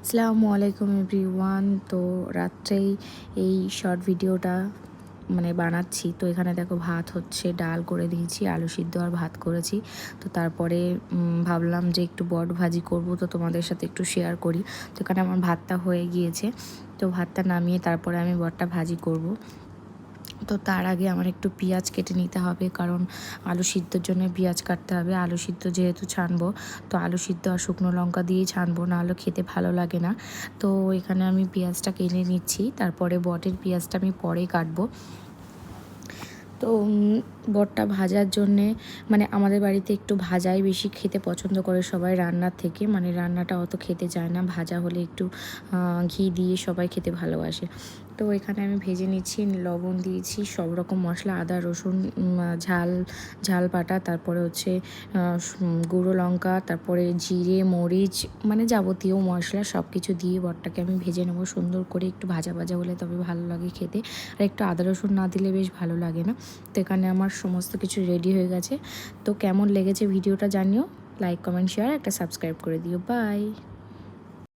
আসসালামু আলাইকুম এভরিওয়ান। তো রাত্রেই এই শর্ট ভিডিওটা বানাচ্ছি। তো এখানে দেখো ভাত হচ্ছে, ডাল করে দিয়েছি, আলু সিদ্ধ আর ভাত করেছি। তো তারপরে ভাবলাম যে একটু বট ভাজি করব, তো তোমাদের সাথে একটু শেয়ার করি। তো এখানে আমার ভাতটা হয়ে গিয়েছে, তো ভাতটা নামিয়ে তারপরে আমি বটটা ভাজি করব। তো তার আগে আমার একটু পেঁয়াজ কেটে নিতে হবে, কারণ আলু সিদ্ধর জন্য পেঁয়াজ কাটতে হবে। আলু সিদ্ধ যেহেতু ছানবো, তো আলু সিদ্ধ আর শুকনো লঙ্কা দিয়েই ছানবো, নাহলে খেতে ভালো লাগে না। তো এখানে আমি পেঁয়াজটা কেটে নিচ্ছি, তারপরে বটের পেঁয়াজটা আমি পরে কাটবো। তো বটটা ভাজার জন্যে আমাদের বাড়িতে একটু ভাজাই বেশি খেতে পছন্দ করে সবাই রান্নার থেকে। রান্নাটা অত খেতে চায় না, ভাজা হলে একটু ঘি দিয়ে সবাই খেতে ভালোবাসে। তো এখানে আমি ভেজে নিচ্ছি, লবণ দিয়েছি, সব রকম মশলা, আদা রসুন, ঝাল বাটা, তারপরে হচ্ছে গুঁড়ো লঙ্কা, তারপরে জিরে মরিচ, যাবতীয় মশলা সব কিছু দিয়ে বটটাকে আমি ভেজে নেবো সুন্দর করে। একটু ভাজা ভাজা হলে তবে ভালো লাগে খেতে, আর একটু আদা রসুন না দিলে বেশ ভালো লাগে না। তো এখানে আমার সমস্ত কিছু রেডি হয়ে গেছে। তো কেমন লেগেছে ভিডিওটা জানিও, লাইক কমেন্ট শেয়ার একটা সাবস্ক্রাইব করে দিও। বাই।